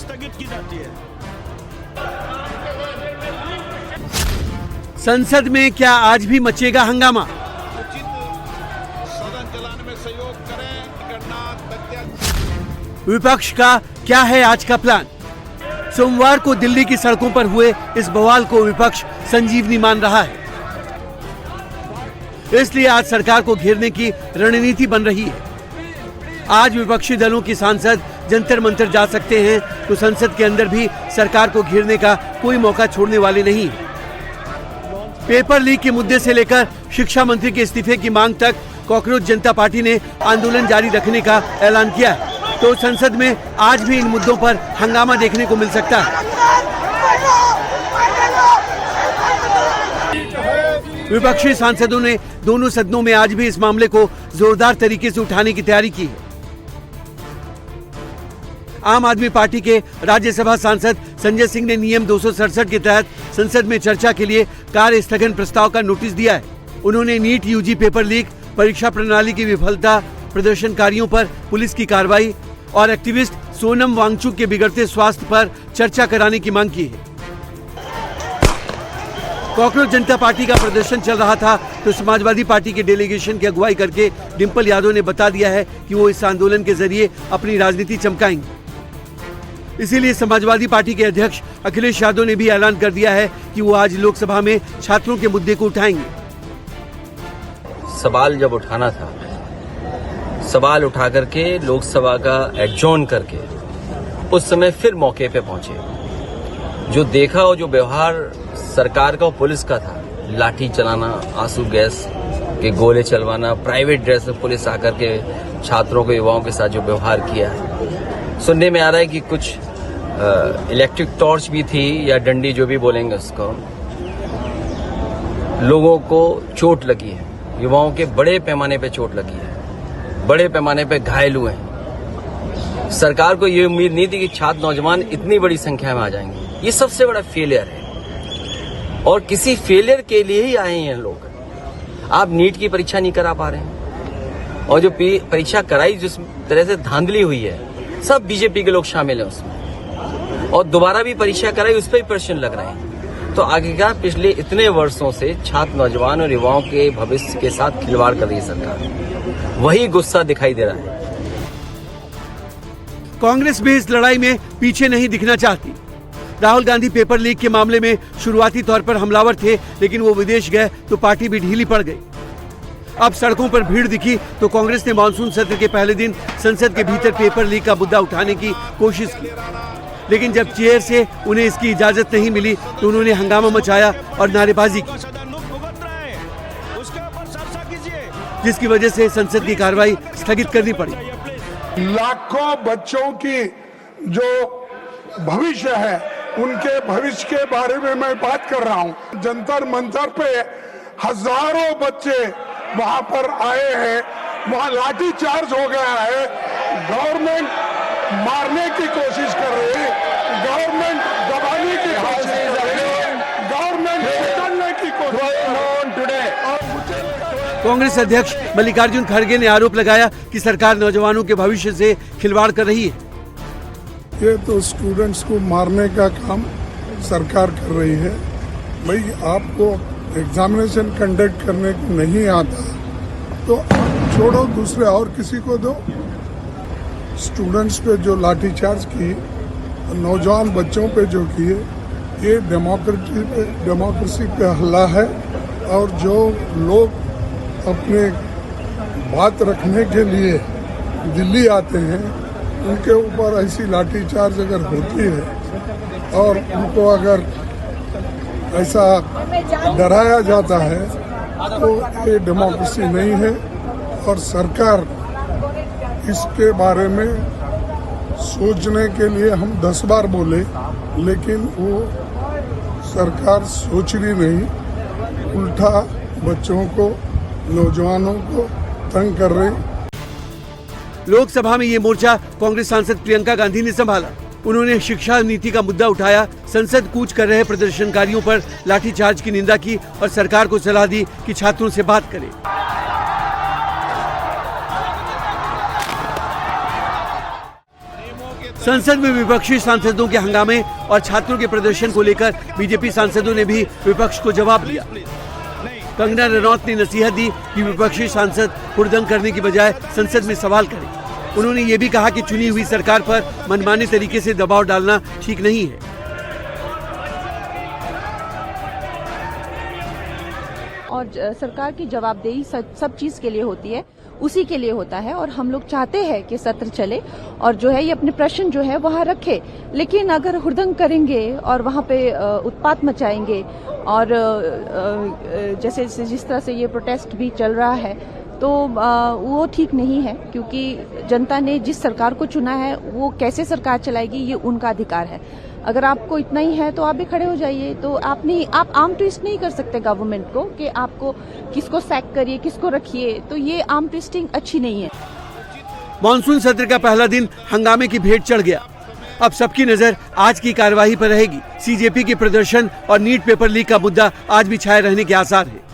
स्थगित की जाती है। संसद में क्या आज भी मचेगा हंगामा? उचित सदन चलाने में सहयोग करें। विपक्ष का क्या है आज का प्लान? सोमवार को दिल्ली की सड़कों पर हुए इस बवाल को विपक्ष संजीवनी मान रहा है, इसलिए आज सरकार को घेरने की रणनीति बन रही है। आज विपक्षी दलों की सांसद जंतर मंतर जा सकते हैं, तो संसद के अंदर भी सरकार को घेरने का कोई मौका छोड़ने वाले नहीं है। पेपर लीक के मुद्दे से लेकर शिक्षा मंत्री के इस्तीफे की मांग तक कॉकरोच जनता पार्टी ने आंदोलन जारी रखने का ऐलान किया है, तो संसद में आज भी इन मुद्दों पर हंगामा देखने को मिल सकता है। विपक्षी सांसदों ने दोनों सदनों में आज भी इस मामले को जोरदार तरीके से उठाने की तैयारी की है। आम आदमी पार्टी के राज्यसभा सांसद संजय सिंह ने नियम 267 के तहत संसद में चर्चा के लिए कार्य स्थगन प्रस्ताव का नोटिस दिया है। उन्होंने नीट यूजी पेपर लीक, परीक्षा प्रणाली की विफलता, प्रदर्शनकारियों पर पुलिस की कार्रवाई और एक्टिविस्ट सोनम वांगचुक के बिगड़ते स्वास्थ्य पर चर्चा कराने की मांग की है। कॉकरोच जनता पार्टी का प्रदर्शन चल रहा था, तो समाजवादी पार्टी के डेलीगेशन की अगुवाई करके डिंपल यादव ने बता दिया है कि वो इस आंदोलन के जरिए अपनी राजनीति चमकाएंगे। इसीलिए समाजवादी पार्टी के अध्यक्ष अखिलेश यादव ने भी ऐलान कर दिया है कि वो आज लोकसभा में छात्रों के मुद्दे को उठाएंगे। सवाल जब उठाना था, सवाल उठा करके लोकसभा का एडजॉर्न करके उस समय फिर मौके पे पहुंचे। जो देखा और जो व्यवहार सरकार का और पुलिस का था, लाठी चलाना, आंसू गैस के गोले चलवाना, प्राइवेट ड्रेस में पुलिस आकर के छात्रों को, युवाओं के साथ जो व्यवहार किया है, सुनने में आ रहा है कि कुछ इलेक्ट्रिक टॉर्च भी थी या डंडी, जो भी बोलेंगे उसको। लोगों को चोट लगी है, युवाओं के बड़े पैमाने पे चोट लगी है, बड़े पैमाने पे घायल हुए हैं। सरकार को ये उम्मीद नहीं थी कि छात्र नौजवान इतनी बड़ी संख्या में आ जाएंगे। ये सबसे बड़ा फेलियर है और किसी फेलियर के लिए ही आए हैं लोग। आप नीट की परीक्षा नहीं करा पा रहे हैं और जो परीक्षा कराई, जिस तरह से धांधली हुई है, सब बीजेपी के लोग शामिल हैं उसमें, और दोबारा भी परीक्षा कराई, उस पर भी प्रश्न लग रहे हैं। तो आखिरकार पिछले इतने वर्षों से छात्र, नौजवान और युवाओं के भविष्य के साथ खिलवाड़ कर रही है सरकार। वही गुस्सा दिखाई दे रहा है। कांग्रेस भी इस लड़ाई में पीछे नहीं दिखना चाहती। राहुल गांधी पेपर लीक के मामले में शुरुआती तौर पर हमलावर थे, लेकिन वो विदेश गए तो पार्टी भी ढीली पड़ गई। अब सड़कों पर भीड़ दिखी तो कांग्रेस ने मानसून सत्र के पहले दिन संसद के भीतर पेपर लीक का मुद्दा उठाने की कोशिश की, लेकिन जब चेयर से उन्हें इसकी इजाजत नहीं मिली तो उन्होंने हंगामा मचाया और नारेबाजी की, जिसकी वजह से संसद की कार्रवाई स्थगित करनी पड़ी। लाखों बच्चों की जो भविष्य है, उनके भविष्य के बारे में मैं बात कर रहा हूं। जंतर मंतर पे हजारों बच्चे वहां पर आए हैं, वहां लाठी चार्ज हो गया है। गवर्नमेंट मारने की कोशिश कर रही है, गवर्नमेंट दबाने की कोशिश कर रही है, गवर्नमेंट उतरने की कोशिश कर रही है। कांग्रेस अध्यक्ष मल्लिकार्जुन खड़गे ने आरोप लगाया कि सरकार नौजवानों के भविष्य से खिलवाड़ कर रही है। ये तो स्टूडेंट्स को मारने का काम सरकार कर रही है। भाई, आपको एग्जामिनेशन कंडक्ट करने को नहीं आता तो छोड़ो, दूसरे और किसी को दो। स्टूडेंट्स पे जो लाठीचार्ज की, नौजवान बच्चों पे जो किए, ये डेमोक्रेसी पे हल्ला है। और जो लोग अपने बात रखने के लिए दिल्ली आते हैं, उनके ऊपर ऐसी लाठीचार्ज अगर होती है और उनको अगर ऐसा डराया जाता है तो ये डेमोक्रेसी नहीं है। और सरकार इसके बारे में सोचने के लिए हम 10 बार बोले, लेकिन वो सरकार सोच रही नहीं, उल्टा बच्चों को, नौजवानों को तंग कर रही। लोकसभा में ये मोर्चा कांग्रेस सांसद प्रियंका गांधी ने संभाला। उन्होंने शिक्षा नीति का मुद्दा उठाया, संसद कूच कर रहे प्रदर्शनकारियों पर लाठीचार्ज की निंदा की और सरकार को सलाह दी कि छात्रों से बात करें। नियमों के संसद में विपक्षी सांसदों के हंगामे और छात्रों के प्रदर्शन को लेकर बीजेपी सांसदों ने भी विपक्ष को जवाब दिया। कंगना रनौत ने नसीहत दी कि विपक्षी सांसद हुड़दंग करने की बजाय संसद में सवाल करें। उन्होंने ये भी कहा कि चुनी हुई सरकार पर मनमाने तरीके से दबाव डालना ठीक नहीं है। और सरकार की जवाबदेही सब चीज के लिए होती है, उसी के लिए होता है। और हम लोग चाहते हैं कि सत्र चले और जो है ये अपने प्रश्न जो है वहाँ रखे। लेकिन अगर हुड़दंग करेंगे और वहाँ पे उत्पात मचाएंगे और जैसे जिस तरह से ये प्रोटेस्ट भी चल रहा है तो वो ठीक नहीं है, क्योंकि जनता ने जिस सरकार को चुना है वो कैसे सरकार चलाएगी ये उनका अधिकार है। अगर आपको इतना ही है तो आप भी खड़े हो जाइए। तो आप आर्म ट्विस्ट नहीं कर सकते गवर्नमेंट को कि आपको किसको सैक करिए, किसको रखिए। तो ये आर्म ट्विस्टिंग अच्छी नहीं है। मॉनसून सत्र का पहला दिन हंगामे की भेंट चढ़ गया। अब सबकी नजर आज की कार्यवाही पर रहेगी। सीजेपी के प्रदर्शन और नीट पेपर लीक का मुद्दा आज भी छाए रहने के आसार है।